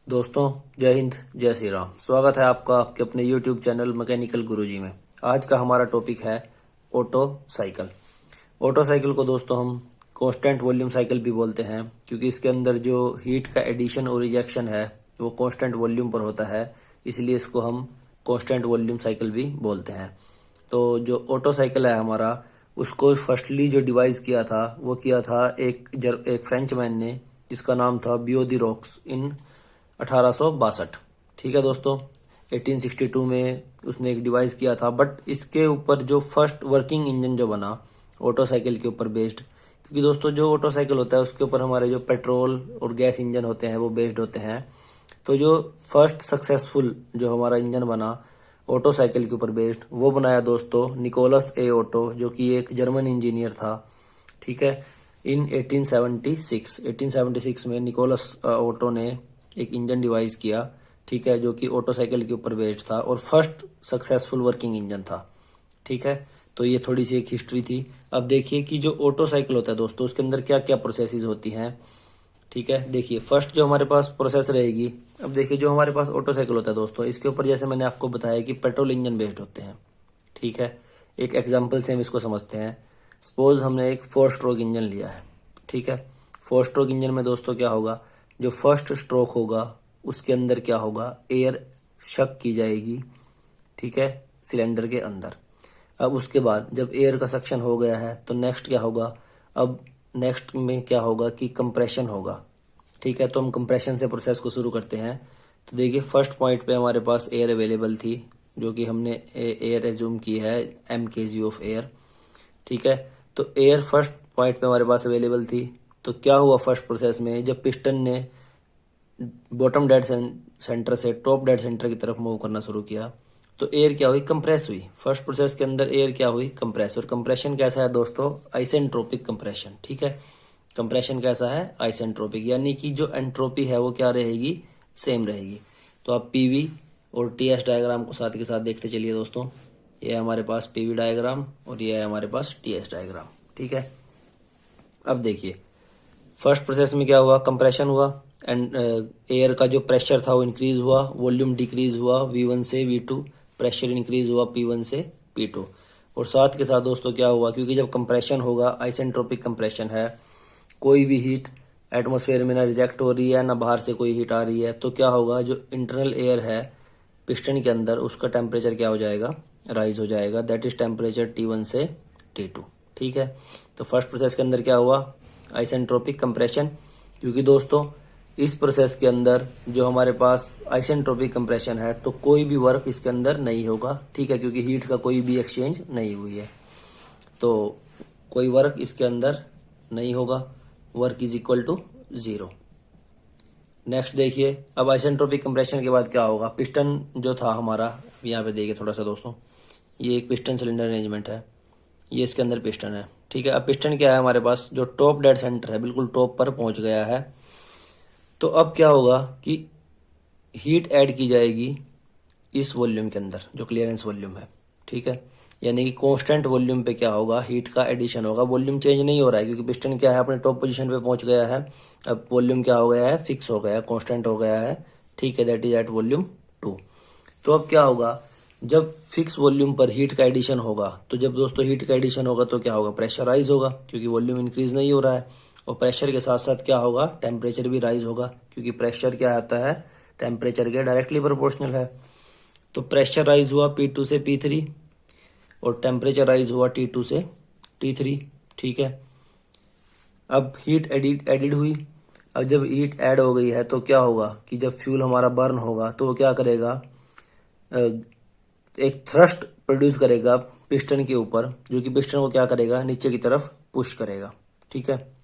दोस्तों, जय हिंद, जय श्री राम। स्वागत है आपका आपके अपने YouTube चैनल मैकेनिकल गुरुजी में। आज का हमारा टॉपिक है ऑटो साइकिल। ऑटो साइकिल को दोस्तों हम कांस्टेंट वॉल्यूम साइकिल भी बोलते हैं, क्योंकि इसके अंदर जो हीट का एडिशन और रिजेक्शन है वो कांस्टेंट वॉल्यूम पर होता है, इसलिए इसको हम कांस्टेंट वॉल्यूम साइकिल भी बोलते हैं। तो जो ऑटो साइकिल है हमारा, उसको फर्स्टली जो डिवाइस किया था वो किया था एक फ्रेंच मैन ने, जिसका नाम था बियो दी रॉक्स इन 1862। ठीक है दोस्तों, 1862 में उसने एक डिवाइस किया था। बट इसके ऊपर जो फर्स्ट वर्किंग इंजन जो बना ऑटो साइकिल के ऊपर बेस्ड, क्योंकि दोस्तों जो ऑटो साइकिल होता है उसके ऊपर हमारे जो पेट्रोल और गैस इंजन होते हैं वो बेस्ड होते हैं। तो जो फर्स्ट सक्सेसफुल जो हमारा इंजन बना ऑटो साइकिल के ऊपर बेस्ड, वो बनाया दोस्तों निकोलस ए ऑटो, जो कि एक जर्मन इंजीनियर था। ठीक है, इन 1876 में निकोलस ऑटो ने एक इंजन डिवाइस किया। ठीक है, जो कि ऑटो साइकिल के ऊपर बेस्ड था और फर्स्ट सक्सेसफुल वर्किंग इंजन था। ठीक है, तो ये थोड़ी सी एक हिस्ट्री थी। अब देखिए कि जो ऑटो साइकिल होता है दोस्तों, उसके अंदर क्या क्या प्रोसेसेस होती हैं। ठीक है, देखिए फर्स्ट जो हमारे पास प्रोसेस रहेगी। अब देखिए जो हमारे पास ऑटो साइकिल होता है दोस्तों, इसके ऊपर जैसे मैंने आपको बताया कि पेट्रोल इंजन बेस्ड होते हैं। ठीक है, एक एग्जाम्पल से हम इसको समझते हैं। सपोज हमने एक 4 स्ट्रोक इंजन लिया है। ठीक है, 4 स्ट्रोक इंजन में दोस्तों क्या होगा, जो फर्स्ट स्ट्रोक होगा उसके अंदर क्या होगा, एयर शक की जाएगी। ठीक है, सिलेंडर के अंदर। अब उसके बाद जब एयर का सक्शन हो गया है तो नेक्स्ट क्या होगा, अब नेक्स्ट में क्या होगा कि कंप्रेशन होगा। ठीक है, तो हम कंप्रेशन से प्रोसेस को शुरू करते हैं। तो देखिए फर्स्ट पॉइंट पे हमारे पास एयर अवेलेबल थी, जो कि हमने एयर एज्यूम की है mkg ऑफ एयर। ठीक है, तो एयर फर्स्ट पॉइंट पे हमारे पास अवेलेबल थी। तो क्या हुआ फर्स्ट प्रोसेस में, जब पिस्टन ने बॉटम डेड सेंटर से टॉप डेड सेंटर की तरफ मूव करना शुरू किया तो एयर क्या हुई, कंप्रेस हुई। फर्स्ट प्रोसेस के अंदर एयर क्या हुई, कंप्रेस। और कंप्रेशन कैसा है दोस्तों, आइसेंट्रोपिक कंप्रेशन। ठीक है, कंप्रेशन कैसा है, आइसेंट्रोपिक, यानी कि जो एंट्रोपी है वो क्या रहेगी, सेम रहेगी। तो आप पीवी और टीएस डायग्राम को साथ के साथ देखते चलिए दोस्तों। ये है हमारे पास पीवी डायग्राम और ये है हमारे पास टीएस डायग्राम। ठीक है, अब देखिए फर्स्ट प्रोसेस में क्या हुआ, कंप्रेशन हुआ एंड एयर का जो प्रेशर था वो इंक्रीज हुआ, वॉल्यूम डिक्रीज हुआ V1 से V2, प्रेशर इंक्रीज हुआ P1 से P2। और साथ के साथ दोस्तों क्या हुआ, क्योंकि जब कंप्रेशन होगा, आइसेंट्रोपिक कंप्रेशन है, कोई भी हीट एटमॉस्फेयर में ना रिजेक्ट हो रही है ना बाहर से कोई हीट आ रही है, तो क्या होगा, जो इंटरनल एयर है पिस्टन के अंदर उसका टेम्परेचर क्या हो जाएगा, राइज हो जाएगा। दैट इज टेम्परेचर T1 से T2। ठीक है, तो फर्स्ट प्रोसेस के अंदर क्या हुआ, आइसेंट्रोपिक कंप्रेशन। क्योंकि दोस्तों इस प्रोसेस के अंदर जो हमारे पास आइसेंट्रोपिक कंप्रेशन है तो कोई भी वर्क इसके अंदर नहीं होगा। ठीक है, क्योंकि हीट का कोई भी एक्सचेंज नहीं हुई है, तो कोई वर्क इसके अंदर नहीं होगा। Work is equal to 0। Next देखिए, अब आइसेंट्रोपिक कंप्रेशन के बाद क्या होगा, पिस्टन जो था हमारा, यहाँ पे देखिए थोड़ा सा दोस्तों, ये एक पिस्टन सिलेंडर अरेंजमेंट है, ये इसके अंदर पिस्टन है। ठीक है, अब पिस्टन क्या है हमारे पास, जो टॉप डेड सेंटर है बिल्कुल टॉप पर पहुंच गया है। तो अब क्या होगा कि हीट ऐड की जाएगी इस वॉल्यूम के अंदर, जो क्लियरेंस वॉल्यूम है। ठीक है, यानी कि कांस्टेंट वॉल्यूम पे क्या होगा, हीट का एडिशन होगा। वॉल्यूम चेंज नहीं हो रहा है, क्योंकि पिस्टन क्या है अपने टॉप पोजीशन पे पहुंच गया है। अब वॉल्यूम क्या हो गया है, फिक्स हो गया है, कांस्टेंट हो गया है। ठीक है, दैट इज एट वॉल्यूम 2। तो अब क्या होगा, जब फिक्स वॉल्यूम पर हीट का एडिशन होगा, तो जब दोस्तों हीट का एडिशन होगा तो क्या होगा, प्रेशर राइज होगा, क्योंकि वॉल्यूम इंक्रीज नहीं हो रहा है। और प्रेशर के साथ साथ क्या होगा, टेम्परेचर भी राइज होगा, क्योंकि प्रेशर क्या आता है, टेम्परेचर के डायरेक्टली प्रोपोर्शनल है। तो प्रेशर राइज हुआ P2 से P3 और टेम्परेचर राइज हुआ T2 से T3। ठीक है, अब हीट एडिड हुई। अब जब हीट ऐड हो गई है तो क्या होगा कि जब फ्यूल हमारा बर्न होगा तो वो क्या करेगा, एक थ्रस्ट प्रोड्यूस करेगा पिस्टन के ऊपर, जो कि पिस्टन को क्या करेगा, नीचे की तरफ पुश करेगा। ठीक है,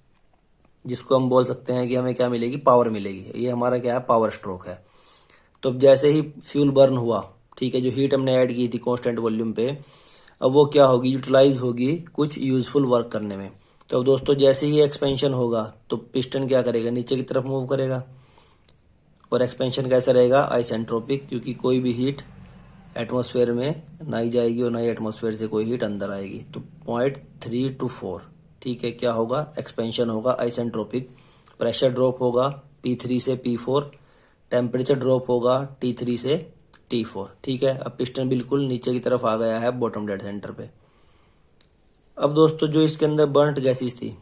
जिसको हम बोल सकते हैं कि हमें क्या मिलेगी, पावर मिलेगी। ये हमारा क्या है, पावर स्ट्रोक है। तो जैसे ही फ्यूल बर्न हुआ, ठीक है, जो हीट हमने ऐड की थी कांस्टेंट वॉल्यूम पे, अब वो क्या होगी, यूटिलाइज होगी कुछ यूजफुल वर्क करने में। तो अब दोस्तों जैसे ही एक्सपेंशन होगा तो पिस्टन क्या करेगा, नीचे की तरफ मूव करेगा। और एक्सपेंशन कैसा रहेगा, आइसेंट्रोपिक, क्योंकि कोई भी हीट एटमॉस्फेयर में ना ही जाएगी और ना ही एटमॉस्फेयर से कोई हीट अंदर आएगी। तो पॉइंट 3 to 4, ठीक है, क्या होगा, एक्सपेंशन होगा आइसेंट्रोपिक। प्रेशर ड्रॉप होगा P3 से P4, टेम्परेचर ड्रॉप होगा T3 से T4। ठीक है, अब पिस्टन बिल्कुल नीचे की तरफ आ गया है बॉटम डेड सेंटर पे। अब दोस्तों जो इसके अंदर बर्न्ट गैसेस थी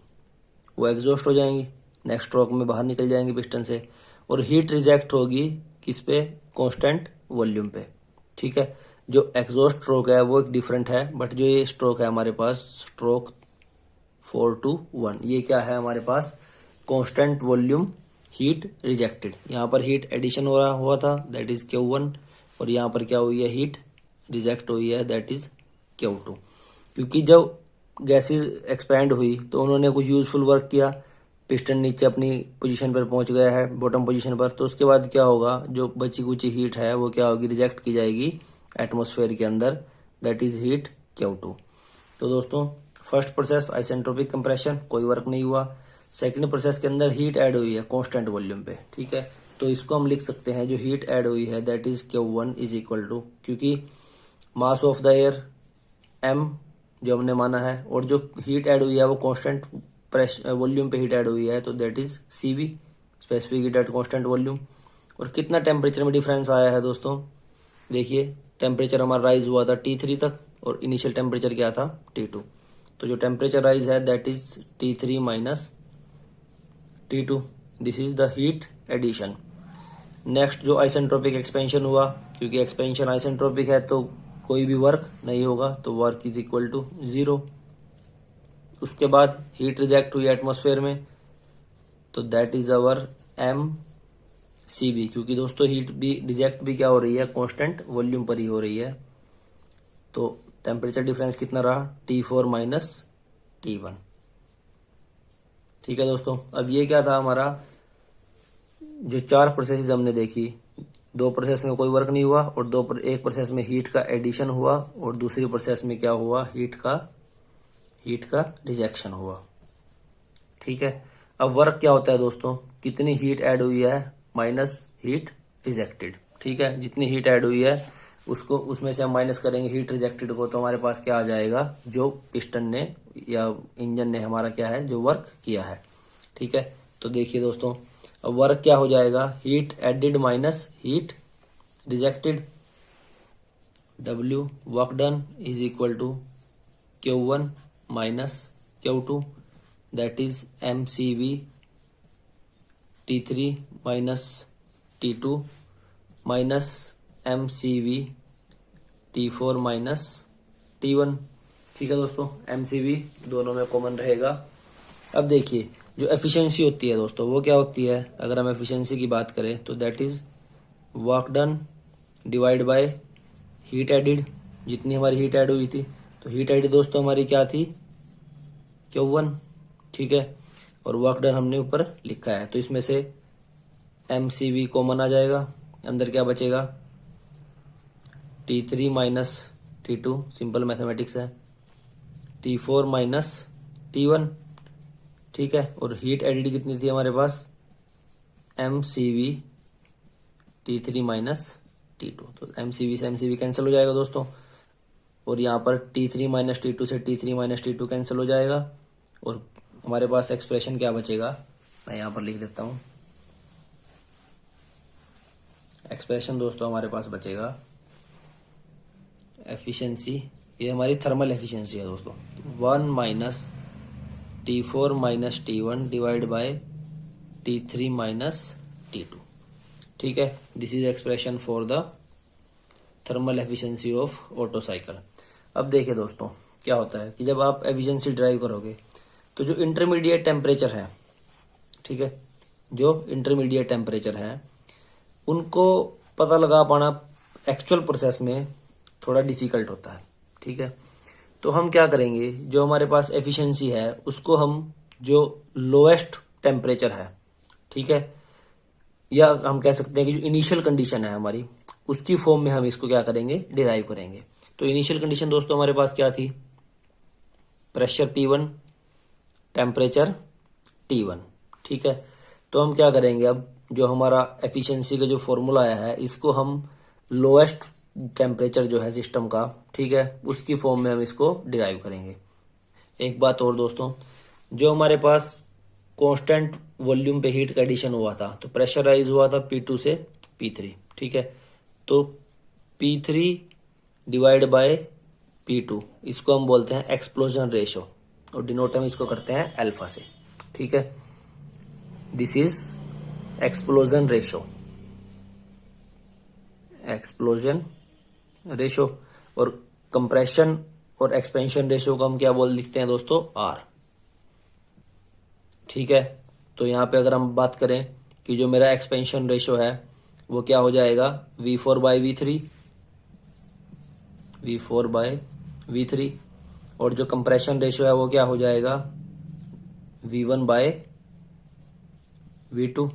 वो एग्जॉस्ट हो जाएंगी, नेक्स्ट स्ट्रोक में बाहर निकल जाएंगी पिस्टन से, और हीट रिजेक्ट होगी किस पे, कांस्टेंट वॉल्यूम पे। ठीक है, जो एग्जॉस्ट स्ट्रोक है वो एक डिफरेंट है, बट जो ये स्ट्रोक है हमारे पास स्ट्रोक 4-1, ये क्या है हमारे पास, कांस्टेंट वॉल्यूम हीट रिजेक्टेड। यहाँ पर हीट एडिशन हो रहा हुआ था, दैट इज Q1, और यहाँ पर क्या हुई है, हीट रिजेक्ट हुई है, दैट इज Q2। क्योंकि जब गैसेस एक्सपैंड हुई तो उन्होंने कुछ यूजफुल वर्क किया, पिस्टन नीचे अपनी पोजीशन पर पहुंच गया है, बॉटम पोजीशन पर, तो उसके बाद क्या होगा, जो बची कुची हीट है वो क्या होगी, रिजेक्ट की जाएगी एटमॉस्फेयर के अंदर, दैट इज हीट Q2। तो दोस्तों फर्स्ट प्रोसेस आइसेंट्रोपिक कंप्रेशन, कोई वर्क नहीं हुआ। सेकंड प्रोसेस के अंदर हीट ऐड हुई है कांस्टेंट वॉल्यूम पे। ठीक है, तो इसको हम लिख सकते हैं, जो हीट ऐड हुई है that is Q1 is equal to, क्योंकि mass of the air m जो हमने माना है, और जो हीट ऐड हुई है वो कांस्टेंट प्रेशर वॉल्यूम पे हीट ऐड हुई है, तो that is CV, specific heat at constant volume. और कितना टेम्परेचर में डिफरेंस आया है दोस्तों, देखिए टेम्परेचर हमारा राइज हुआ था T3 तक, और इनिशियल टेम्परेचर क्या था, T2। तो जो टेम्परेचर राइज है that is T3 minus T2, this is the heat addition. Next जो आइसेंट्रोपिक एक्सपेंशन हुआ, क्योंकि एक्सपेंशन आइसेंट्रोपिक है तो कोई भी वर्क नहीं होगा, तो वर्क इज इक्वल टू 0। उसके बाद हीट रिजेक्ट हुई एटमॉस्फेयर में, तो दैट इज अवर MCV, क्योंकि दोस्तों हीट भी रिजेक्ट भी क्या हो रही है, कांस्टेंट वॉल्यूम पर ही हो रही है। तो टेम्परेचर डिफरेंस कितना रहा, T4 माइनस T1। ठीक है दोस्तों, अब ये क्या था हमारा, जो 4 प्रोसेस हमने देखी, 2 प्रोसेस में कोई वर्क नहीं हुआ, और एक प्रोसेस में हीट का एडिशन हुआ, और दूसरी प्रोसेस में क्या हुआ, हीट का रिजेक्शन हुआ। ठीक है, अब वर्क क्या होता है दोस्तों, कितनी हीट ऐड हुई है माइनस हीट रिजेक्टेड। ठीक है, जितनी हीट ऐड हुई है उसको, उसमें से हम माइनस करेंगे हीट रिजेक्टेड को, तो हमारे पास क्या आ जाएगा, जो पिस्टन ने या इंजन ने हमारा क्या है, जो वर्क किया है। ठीक है, तो देखिए दोस्तों, अब वर्क क्या हो जाएगा, heat added minus heat rejected, W work done is equal to Q1 minus Q2, that is MCV T3 minus T2 minus MCV T4 minus T1। ठीक है दोस्तों, MCV दोनों में कॉमन रहेगा। अब देखिए जो एफिशिएंसी होती है दोस्तों, वो क्या होती है, अगर हम एफिशिएंसी की बात करें तो that is work done divide by heat added, जितनी हमारी हीट ऐड हुई थी। तो हीट एडिड दोस्तों हमारी क्या थी, Q1। ठीक है, और वर्क डन हमने ऊपर लिखा है, तो इसमें से MCV कॉमन आ जाएगा, अंदर क्या बचेगा, T3 minus T2, simple mathematics है, T4 माइनस T1। ठीक है, और हीट एडिड कितनी थी हमारे पास, MCV T3 माइनस T2, तो MCV से MCV कैंसिल हो जाएगा दोस्तों, और यहाँ पर T3 माइनस T2 से T3 माइनस T2 कैंसिल हो जाएगा, और हमारे पास एक्सप्रेशन क्या बचेगा, मैं यहाँ पर लिख देता हूँ। एक्सप्रेशन दोस्तों हमारे पास बचेगा, एफिशिएंसी, ये हमारी थर्मल एफिशिएंसी है दोस्तों, 1 minus T4 minus T1 divide by T3 minus T2। ठीक है, this is expression for the thermal efficiency of auto cycle. अब देखिए दोस्तों क्या होता है कि जब आप एफिशिएंसी ड्राइव करोगे तो जो इंटरमीडिएट टेम्परेचर है, ठीक है, जो इंटरमीडिएट टेम्परेचर है उनको पता लगा पाना एक्चुअल प्रोसेस में थोड़ा डिफिकल्ट होता है। ठीक है, तो हम क्या करेंगे, जो हमारे पास एफिशिएंसी है उसको हम जो लोएस्ट टेम्परेचर है, ठीक है, या हम कह सकते हैं कि जो इनिशियल कंडीशन है हमारी, उसकी फॉर्म में हम इसको क्या करेंगे, डिराइव करेंगे। तो इनिशियल कंडीशन दोस्तों हमारे पास क्या थी, प्रेशर P1, टेम्परेचर T1। ठीक है, तो हम क्या करेंगे, अब जो हमारा एफिशिएंसी का जो फॉर्मूला आया है इसको हम लोएस्ट टेम्परेचर जो है सिस्टम का, ठीक है, उसकी फॉर्म में हम इसको डिराइव करेंगे। एक बात और दोस्तों, जो हमारे पास कांस्टेंट वॉल्यूम पे हीट का एडिशन हुआ था, तो प्रेशर राइज हुआ था P2 से P3, ठीक है। तो P3 डिवाइड बाय P2, इसको हम बोलते हैं एक्सप्लोजन रेशो और डिनोट हम इसको करते हैं अल्फा से, ठीक है। दिस इज एक्सप्लोजन रेशो और कंप्रेशन और एक्सपेंशन रेशो को हम क्या लिखते हैं दोस्तों, R, ठीक है। तो यहां पे अगर हम बात करें कि जो मेरा एक्सपेंशन रेशो है वो क्या हो जाएगा, V4 बाय V3 और जो कंप्रेशन रेशो है वो क्या हो जाएगा, V1 बाय V2,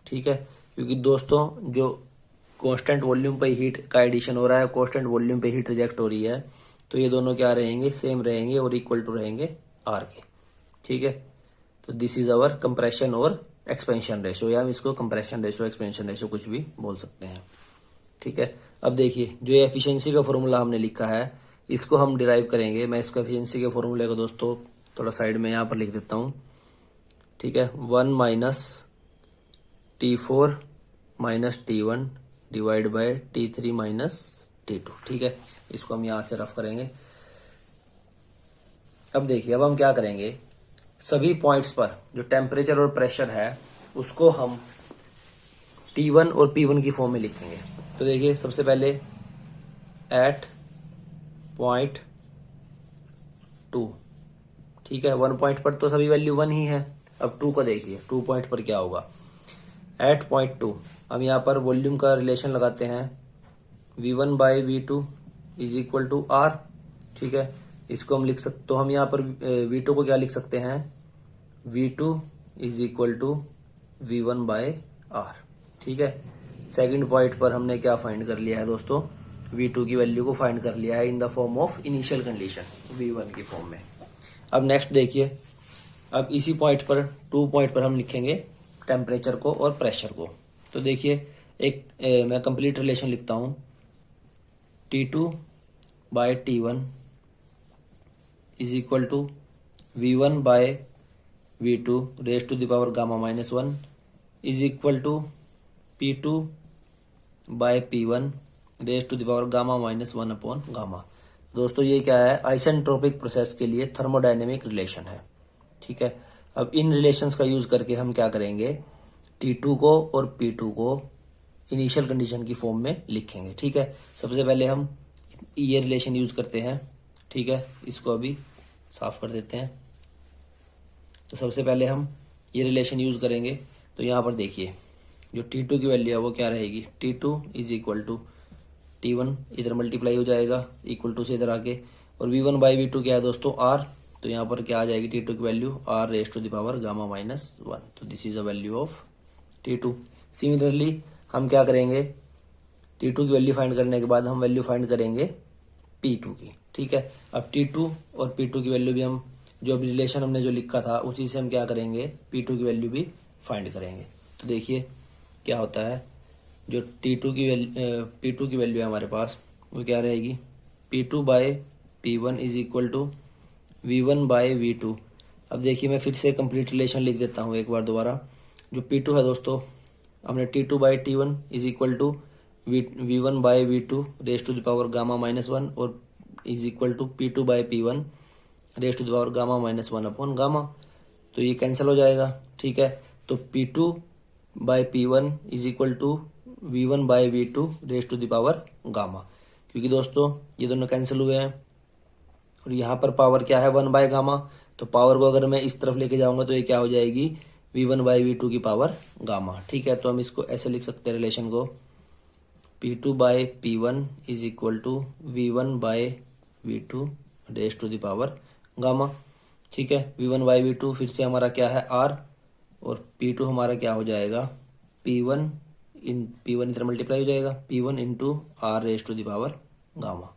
ठीक है। क्योंकि दोस्तों जो कांस्टेंट वॉल्यूम पे हीट का एडिशन हो रहा है, कांस्टेंट वॉल्यूम पे हीट रिजेक्ट हो रही है, तो ये दोनों क्या रहेंगे, सेम रहेंगे और इक्वल टू रहेंगे R के, ठीक है। तो दिस इज अवर कंप्रेशन और एक्सपेंशन रेशो, या हम इसको कंप्रेशन रेशो, एक्सपेंशन रेशो कुछ भी बोल सकते हैं, ठीक है। अब देखिए जो ये एफिशिएंसी का फॉर्मूला हमने लिखा है इसको हम डिराइव करेंगे। मैं इसको एफिशिएंसी के फॉर्मूले को दोस्तों थोड़ा साइड में यहाँ पर लिख देता हूँ, ठीक है। 1 minus T4 minus T1 divide by T3 minus T2, ठीक है। इसको हम यहाँ से रफ करेंगे। अब देखिए अब हम क्या करेंगे, सभी पॉइंट्स पर जो टेम्परेचर और प्रेशर है उसको हम T1 और P1 की फॉर्म में लिखेंगे। तो देखिए सबसे पहले एट पॉइंट 2, ठीक है। 1 पॉइंट पर तो सभी वैल्यू 1 ही है। अब 2 को देखिए, 2 पॉइंट पर क्या होगा, एट पॉइंट 2 हम यहाँ पर वॉल्यूम का रिलेशन लगाते हैं, V1 by V2 is equal to R, ठीक है। इसको हम लिख सकते, तो हम यहाँ पर V2 को क्या लिख सकते हैं, V2 is equal to V1 by R, ठीक है। सेकंड पॉइंट पर हमने क्या फाइंड कर लिया है दोस्तों, V2 की वैल्यू को फाइंड कर लिया है in the form of initial condition V1 की फॉर्म में। अब नेक्स्ट देखिए, अब इसी पॉइंट पर 2 पॉइंट पर हम लिखेंगे टेम्परेचर को और प्रेशर को। तो देखिए मैं कंप्लीट रिलेशन लिखता हूं, T2 by T1 is equal to V1 by V2 raise to the power gamma minus 1 is equal to P2 by P1 raise to the power gamma minus 1 upon gamma. दोस्तों ये क्या है, isentropic process के लिए thermodynamic relation है, ठीक है। अब इन रिलेशंस का यूज करके हम क्या करेंगे, T2 को और P2 को इनिशियल कंडीशन की फॉर्म में लिखेंगे, ठीक है। सबसे पहले हम ये रिलेशन यूज करते हैं, ठीक है। इसको अभी साफ कर देते हैं। तो सबसे पहले हम ये रिलेशन यूज करेंगे। तो यहाँ पर देखिए जो T2 की वैल्यू है वो क्या रहेगी, T2 is equal to T1 इधर मल्टीप्लाई हो जाएगा इक्वल टू से इधर आके, और V1 बाई V2 क्या है दोस्तों, R। तो यहाँ पर क्या आ जाएगी T2 की value, R raise to the power gamma minus 1। तो this is a value of T2। Similarly हम क्या करेंगे, T2 की वैल्यू फाइंड करने के बाद हम वैल्यू फाइंड करेंगे P2 की, ठीक है। अब T2 और P2 की वैल्यू भी हम जो अभी रिलेशन हमने जो लिखा था उसी से हम क्या करेंगे, P2 की वैल्यू भी फाइंड करेंगे। तो देखिए क्या होता है, जो P2 की वैल्यू है हमारे पास वो क्या रहेगी, P2 by P1 is equal to V1 by V2। अब देखिए मैं फिर से कंप्लीट रिलेशन लिख देता हूँ एक बार दोबारा। जो P2 है दोस्तों, हमने T2 by T1 is equal to V1 by V2 raise to the power gamma minus 1 और is equal to P2 by P1 raise to the power gamma minus 1 upon gamma. तो ये कैंसिल हो जाएगा, ठीक है। तो P2 by P1 is equal to V1 by V2 raise to the power gamma, क्योंकि दोस्तों ये दोनों कैंसिल हुए हैं और यहाँ पर पावर क्या है 1 बाय गामा। तो पावर को अगर मैं इस तरफ लेके जाऊंगा तो ये क्या हो जाएगी, V1 बाई V2 की पावर गामा, ठीक है। तो हम इसको ऐसे लिख सकते हैं रिलेशन को, P2 by P1 is equal to V1 by V2 raise to the power gamma, ठीक है। V1 बाई V2 फिर से हमारा क्या है R, और P2 हमारा क्या हो जाएगा, P1 इधर मल्टीप्लाई हो जाएगा P1 into R raise to the power gamma,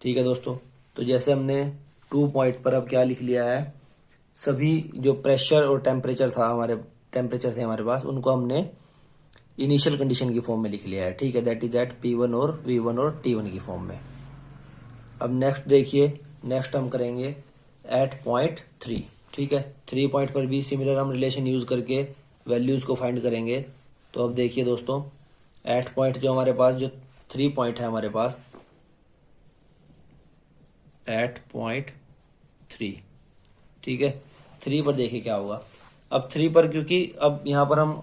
ठीक है दोस्तों। तो जैसे हमने 2 पॉइंट पर अब क्या लिख लिया है, सभी जो प्रेशर और टेम्परेचर थे हमारे पास उनको हमने इनिशियल कंडीशन की फॉर्म में लिख लिया है, ठीक है। दैट इज एट P1 और V1 और T1 की फॉर्म में। अब नेक्स्ट देखिए, नेक्स्ट हम करेंगे एट पॉइंट 3, ठीक है। 3 पॉइंट पर भी सिमिलर हम रिलेशन यूज करके वैल्यूज को फाइंड करेंगे। तो अब देखिए दोस्तों, एट पॉइंट जो हमारे पास जो 3 पॉइंट है हमारे पास, एट पॉइंट 3, ठीक है। 3 पर देखिए क्या होगा। अब 3 पर, क्योंकि अब यहाँ पर हम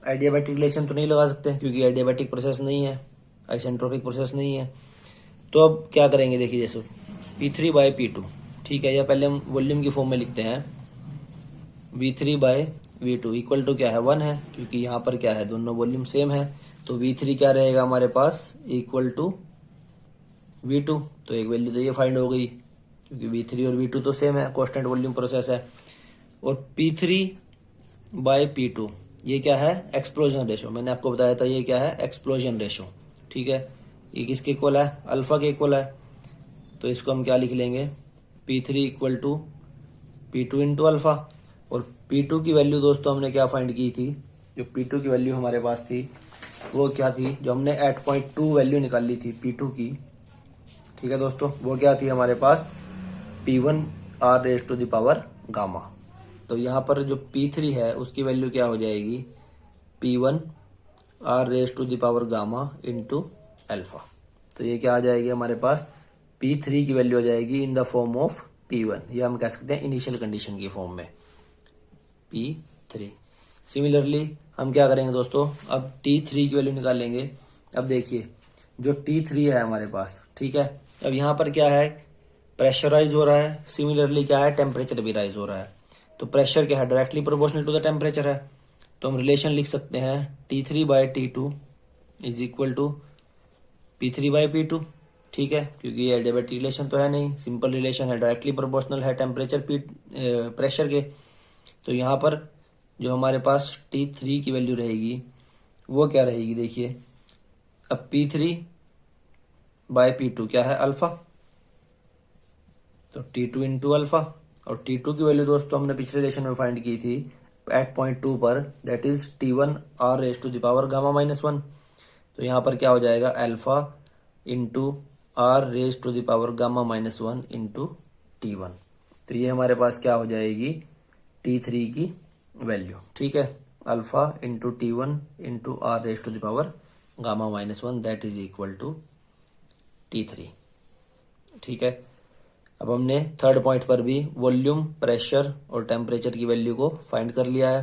एडियाबैटिक रिलेशन तो नहीं लगा सकते क्योंकि एडियाबैटिक प्रोसेस नहीं है, आइसेंट्रोपिक प्रोसेस नहीं है। तो अब क्या करेंगे देखिए, जैसे P3 बाय P2, ठीक है, या पहले हम वॉल्यूम की फॉर्म में लिखते हैं, V3 bye V2 equal to क्या है, 1 है, क्योंकि यहाँ पर क्या है, दोनों वॉल्यूम सेम है। तो V3 क्या रहेगा हमारे पास, इक्वल टू V2। तो एक वैल्यू तो ये फाइंड हो गई, क्योंकि V3 और V2 तो सेम है, कांस्टेंट वॉल्यूम प्रोसेस है। और P3 बाय P2 ये क्या है, एक्सप्लोजन रेशो। मैंने आपको बताया था ये क्या है, एक्सप्लोजन रेशो, ठीक है। ये किसके इक्वल है, अल्फा के इक्वल है। तो इसको हम क्या लिख लेंगे, P3 equal to P2 into alpha. और P2 की वैल्यू दोस्तों हमने क्या फाइंड की थी, जो P2 की वैल्यू हमारे पास थी वो क्या थी, जो हमने 8.2 वैल्यू निकाल ली थी P2 की, ठीक है दोस्तों, वो क्या थी हमारे पास, P1 R raise to the power gamma. तो यहाँ पर जो P3 है उसकी वैल्यू क्या हो जाएगी, P1 R raise to the power gamma into alpha. तो ये क्या आ जाएगी हमारे पास, P3 की वैल्यू आ जाएगी in the form of P1, या हम कह सकते हैं इनिशियल कंडीशन की फॉर्म में, P3। सिमिलरली हम क्या करेंगे दोस्तों, अब T3 की वैल्यू निकालेंगे। अब देखिए जो T3 है हमारे पास, ठीक है, अब यहाँ पर क्या है, प्रेशर राइज हो रहा है, सिमिलरली क्या है, टेम्परेचर भी राइज हो रहा है। तो प्रेशर क्या है, directly proportional to the temperature है। तो हम रिलेशन लिख सकते हैं T3 by T2 is equal to P3 by P2, ठीक है, क्योंकि ये एडियाबैटिक रिलेशन तो है नहीं, सिंपल रिलेशन है, डायरेक्टली प्रोपोर्शनल है टेम्परेचर प्रेशर के। तो यहाँ पर जो हमारे पास T3 की वैल्यू रहेगी वो क्या रहेगी, देखिए, अब P3 बाय P2 क्या है, अल्फा, तो T2 इंटू अल्फा। और T2 की वैल्यू दोस्तों हमने पिछले रिलेशन में फाइंड की थी 8.2 पर, that is T1 R raise to the power gamma -1। तो यहाँ पर क्या हो जाएगा, alpha into R raise to the power gamma -1 into T1। तो ये हमारे पास क्या हो जाएगी, T3 की वैल्यू, ठीक है, alpha into T1 into R raise to the power gamma -1 that is equal to T3, ठीक है। अब हमने थर्ड पॉइंट पर भी वॉल्यूम, प्रेशर और टेम्परेचर की वैल्यू को फाइंड कर लिया है।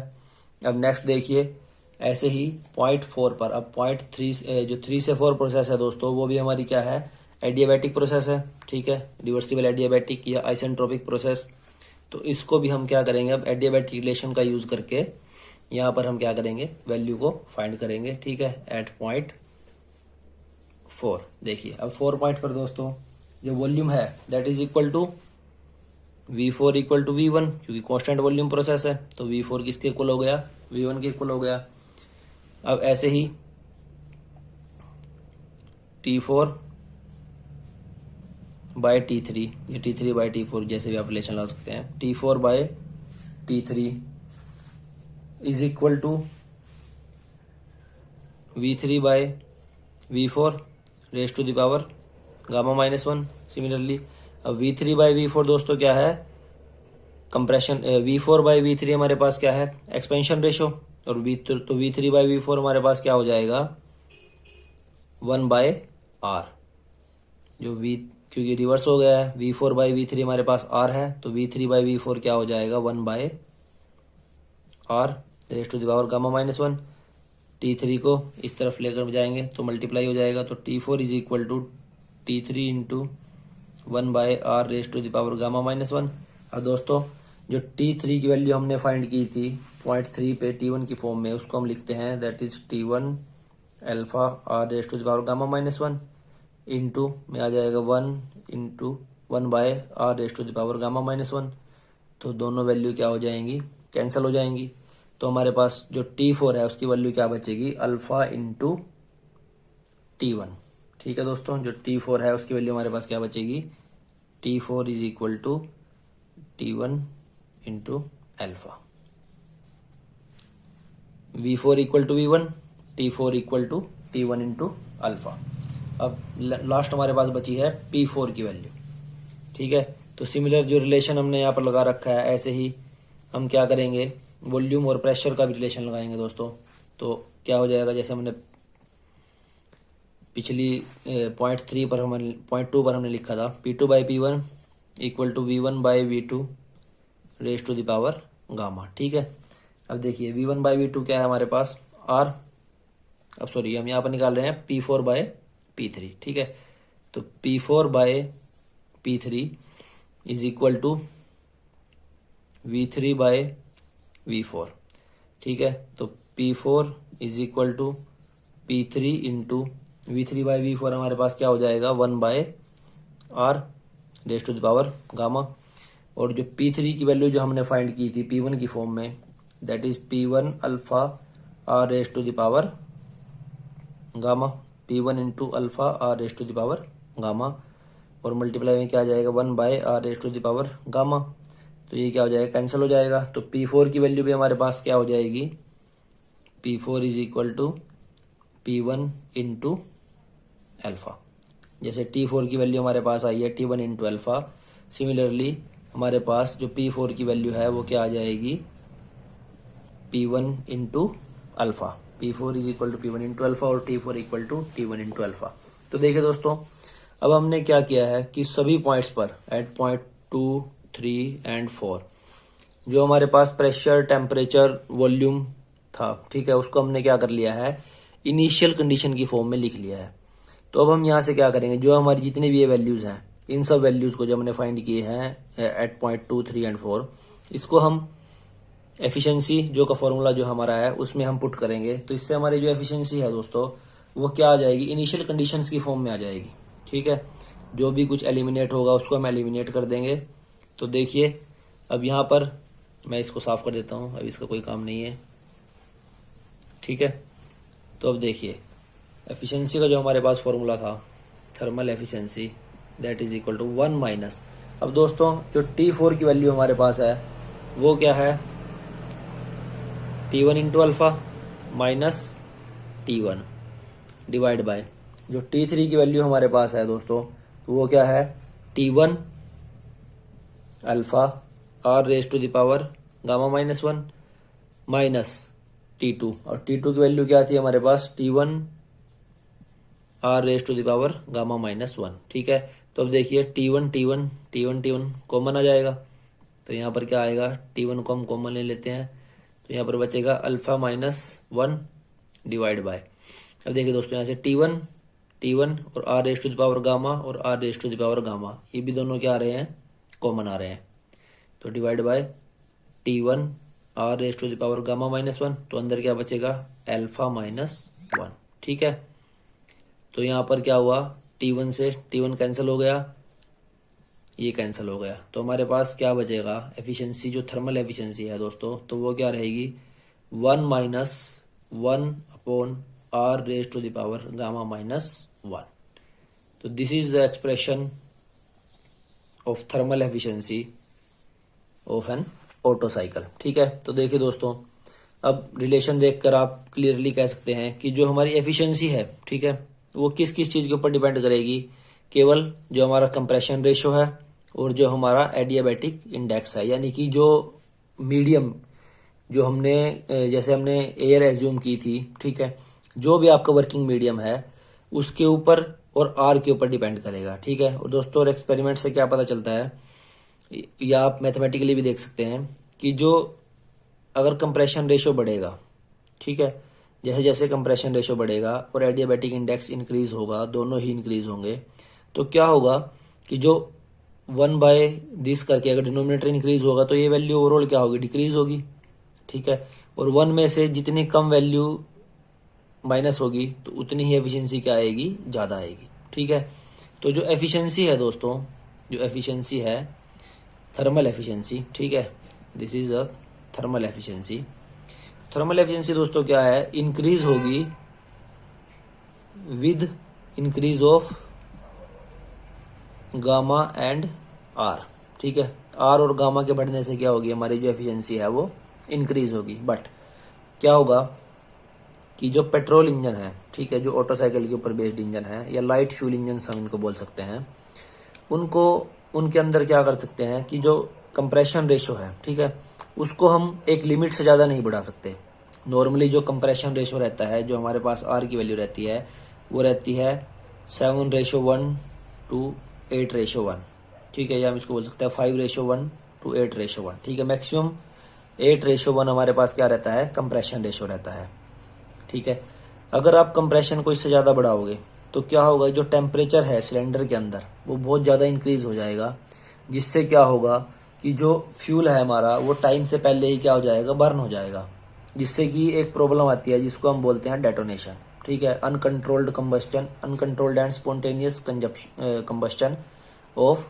अब नेक्स्ट देखिए, ऐसे ही पॉइंट 4 पर, अब पॉइंट 3 जो 3 से 4 प्रोसेस है दोस्तों, वो भी हमारी क्या है, एडियाबैटिक प्रोसेस है, ठीक है, रिवर्सिबल एडियाबैटिक या आइसेंट्रोपिक प्रोसेस। तो इसको भी हम क्या करेंगे, अब एडियाबैटिक रिलेशन का यूज करके यहाँ पर हम क्या करेंगे, वैल्यू को फाइंड करेंगे, ठीक है, एट पॉइंट 4। देखिए अब 4 पॉइंट पर दोस्तों जो वॉल्यूम है that is equal to V4 equal to V1, क्योंकि कांस्टेंट वॉल्यूम प्रोसेस है। तो V4 किसके इक्वल हो गया, V1 के इक्वल हो गया। अब ऐसे ही T4 बाय T3, ये T3 बाय T4 जैसे भी आप रिलेशन ला सकते हैं, T4 by T3 is equal to V3 by V4 raise to the power gamma -1। Similarly अब V3 बाय V4 दोस्तों क्या है, कंप्रेशन, V4 बाय V3 हमारे पास क्या है, एक्सपेंशन रेशो। और तो V3 बाय V4 हमारे पास क्या हो जाएगा, 1 बाय R, जो क्योंकि रिवर्स हो गया है, V4 बाय V3 हमारे पास R है, तो V3 बाय V4 क्या हो जाएगा, 1 by R raise to the power gamma -1। T3 को इस तरफ लेकर जाएंगे तो मल्टीप्लाई हो जाएगा, तो T4 is equal to T3 into 1 by R raise to the power gamma -1। अब दोस्तों जो T3 की वैल्यू हमने फाइंड की थी पॉइंट 3 पे T1 की फॉर्म में, उसको हम लिखते हैं that is T1 alpha R raise to the power gamma -1 into में आ जाएगा 1 into 1 by R raise to the power gamma -1। तो दोनों वैल्यू क्या हो जाएंगी, कैंसिल हो जाएंगी। तो हमारे पास जो T4 है उसकी वैल्यू क्या बचेगी, अल्फा इंटू T1, ठीक है दोस्तों, जो T4 है उसकी वैल्यू हमारे पास क्या बचेगी, T4 is equal to T1 into alpha. V4 equal to V1, T4 equal to T1 into alpha. अब लास्ट हमारे पास बची है P4 की वैल्यू, ठीक है। तो सिमिलर जो रिलेशन हमने यहाँ पर लगा रखा है, ऐसे ही हम क्या करेंगे, वॉल्यूम और प्रेशर का भी रिलेशन लगाएंगे दोस्तों। तो क्या हो जाएगा, जैसे हमने पिछली पॉइंट 3 पर हमने पॉइंट 2 पर हमने लिखा था P2/P1 equal to V1/V2 raise to the power gamma. ठीक है, अब देखिए V1/V2 क्या है हमारे पास R, अब सॉरी हम यहाँ पर निकाल रहे हैं P4/P3। ठीक है, तो P4/P3 is equal to V3/V4। ठीक है, तो P4 is equal to P3 into V3/V4 हमारे पास क्या हो जाएगा 1/R raise to the power gamma. और जो P3 की वैल्यू जो हमने फाइंड की थी P1 की फॉर्म में, that is P1 alpha R raise to the power gamma, P1 into alpha R raise to the power gamma, और मल्टीप्लाई में क्या आ जाएगा 1/R raise to the power gamma. तो ये क्या हो जाएगा, कैंसिल हो जाएगा। तो P4 की वैल्यू भी हमारे पास क्या हो जाएगी, P4 is equal to P1 into alpha. जैसे T4 की वैल्यू हमारे पास आई है T1 इंटू अल्फा, सिमिलरली हमारे पास जो P4 की वैल्यू है वो क्या आ जाएगी P1 into alpha. P4 is equal to P1 into alpha और T4 equal to T1 into alpha. तो देखिए दोस्तों, अब हमने क्या किया है कि सभी पॉइंट्स पर एट पॉइंट 2, 3 एंड 4 जो हमारे पास प्रेशर, टेम्परेचर, वॉल्यूम था, ठीक है, उसको हमने क्या कर लिया है इनिशियल कंडीशन की फॉर्म में लिख लिया है। तो अब हम यहाँ से क्या करेंगे, जो हमारी जितनी भी ये वैल्यूज हैं इन सब वैल्यूज को जो हमने फाइंड किए हैं एट पॉइंट 2, 3 एंड 4, इसको हम एफिशिएंसी जो का फॉर्मूला जो हमारा है उसमें हम पुट करेंगे। तो इससे हमारी जो एफिशिएंसी है दोस्तों वो क्या आ जाएगी, इनिशियल कंडीशंस की फॉर्म में आ जाएगी। ठीक है, जो भी कुछ एलिमिनेट होगा उसको हम एलिमिनेट कर देंगे। तो देखिए अब यहाँ पर मैं इसको साफ कर देता हूँ, अब इसका कोई काम नहीं है। ठीक है, तो अब देखिए एफिशिएंसी का जो हमारे पास फॉर्मूला था thermal efficiency that is equal to 1 minus, अब दोस्तों जो T4 की वैल्यू हमारे पास है वो क्या है T1 into alpha minus T1 divide by जो T3 की वैल्यू हमारे पास है दोस्तों वो क्या है T1 alpha R raise to the power gamma minus 1 minus T2, और T2 की वैल्यू क्या थी हमारे पास T1 R raise to the power gamma minus 1। ठीक है, तो अब देखिए T1 कॉमन आ जाएगा, तो यहाँ पर क्या आएगा T1 को हम कॉमन ले लेते हैं, तो यहाँ पर बचेगा अल्फा माइनस 1 डिवाइड बाय, अब देखिए दोस्तों यहाँ से T1 और R raise to the power gamma और R raise to the power gamma ये भी दोनों क्या आ रहे हैं कॉमन आ रहे हैं, तो divide by T1 R raise to the power gamma minus 1, तो अंदर क्या बचेगा अल्फा माइनस 1। ठीक है, तो यहाँ पर क्या हुआ T1 से T1 कैंसिल हो गया, ये कैंसिल हो गया, तो हमारे पास क्या बचेगा एफिशिएंसी जो थर्मल एफिशिएंसी है दोस्तों तो वो क्या रहेगी 1 minus 1 upon R raise to the power gamma minus 1। तो this is the expression of thermal efficiency of an Otto cycle. ठीक है, तो देखिए दोस्तों अब रिलेशन देखकर आप क्लियरली कह सकते हैं कि जो हमारी एफिशिएंसी है, ठीक है, वो किस किस चीज के ऊपर डिपेंड करेगी, केवल जो हमारा कंप्रेशन रेशो है और जो हमारा एडियाबैटिक इंडेक्स है, यानी कि जो मीडियम जो हमने जैसे हमने एयर एज्यूम की थी, ठीक है, जो भी आपका वर्किंग मीडियम है उसके ऊपर और आर के ऊपर डिपेंड करेगा। ठीक है, और दोस्तों और एक्सपेरिमेंट से क्या पता चलता है या आप मैथमेटिकली भी देख सकते हैं कि जो अगर कंप्रेशन रेशो बढ़ेगा, ठीक है, जैसे जैसे कंप्रेशन रेशो बढ़ेगा और एडियाबैटिक इंडेक्स इंक्रीज होगा, दोनों ही इंक्रीज होंगे, तो क्या होगा कि जो 1 बाय दिस करके अगर डिनोमिनेटर इंक्रीज होगा तो ये वैल्यू ओवरऑल क्या होगी डिक्रीज होगी। ठीक है, और 1 में से जितनी कम वैल्यू माइनस होगी तो उतनी ही एफिशिएंसी क्या आएगी ज्यादा आएगी। ठीक है, तो जो एफिशिएंसी है दोस्तों, जो एफिशिएंसी है थर्मल एफिशिएंसी, ठीक है, this is a thermal efficiency. Thermal efficiency दोस्तों क्या है इंक्रीज होगी with increase of gamma and R. ठीक है, आर और गामा के बढ़ने से क्या होगी हमारी जो एफिशिएंसी है वो इंक्रीज होगी। बट क्या होगा कि जो पेट्रोल इंजन है, ठीक है, जो ऑटो साइकिल के ऊपर बेस्ड इंजन है या लाइट फ्यूल इंजन हम इनको बोल सकते हैं, उनको उनके अंदर क्या कर सकते हैं कि जो कंप्रेशन रेशो है, ठीक है, उसको हम एक लिमिट से ज्यादा नहीं बढ़ा सकते। नॉर्मली जो कंप्रेशन रेशो रहता है, जो हमारे पास आर की वैल्यू रहती है, वो रहती है 7:1 to 8:1। ठीक है, या हम इसको बोल सकते हैं 5:1 to 8:1। ठीक है, मैक्सिमम 8:1 हमारे पास क्या रहता है, कंप्रेशन रेशो रहता है। ठीक है, अगर आप कंप्रेशन को इससे ज़्यादा बढ़ाओगे तो क्या होगा, जो टेम्परेचर है सिलेंडर के अंदर वो बहुत ज़्यादा इंक्रीज हो जाएगा, जिससे क्या होगा कि जो फ्यूल है हमारा वो टाइम से पहले ही क्या हो जाएगा, बर्न हो जाएगा, जिससे कि एक प्रॉब्लम आती है जिसको हम बोलते हैं डेटोनेशन। ठीक है, uncontrolled combustion, uncontrolled and spontaneous combustion of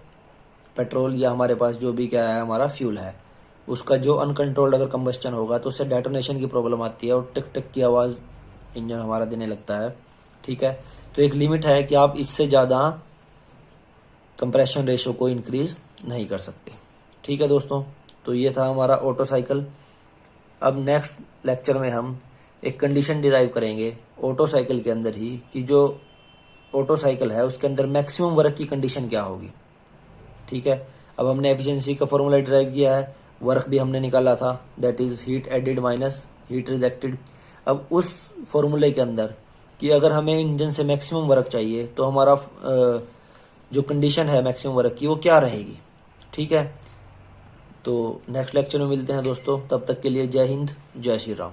petrol, या हमारे पास जो भी क्या है हमारा फ्यूल है, उसका जो अनकंट्रोल्ड अगर कंबस्टन होगा तो उससे डेटोनेशन की प्रॉब्लम आती है और टिक टिक की आवाज़ इंजन हमारा देने लगता है। ठीक है, तो एक लिमिट है कि आप इससे ज़्यादा कंप्रेशन रेशो को इंक्रीज नहीं कर सकते। ठीक है दोस्तों, तो ये था हमारा ऑटो साइकिल। अब नेक्स्ट लेक्चर में हम एक कंडीशन डिराइव करेंगे ऑटो साइकिल के अंदर ही, कि जो ऑटो साइकिल है उसके अंदर मैक्सिमम वर्क की कंडीशन क्या होगी। ठीक है, अब हमने एफिशिएंसी का फॉर्मूला डिराइव किया है, वर्क भी हमने निकाला था, that is heat added minus heat rejected. अब उस फॉर्मूले के अंदर कि अगर हमें इंजन से मैक्सिमम वर्क चाहिए तो हमारा जो कंडीशन है मैक्सिमम वर्क की वो क्या रहेगी। ठीक है, तो नेक्स्ट लेक्चर में मिलते हैं दोस्तों, तब तक के लिए जय हिंद, जय श्री राम।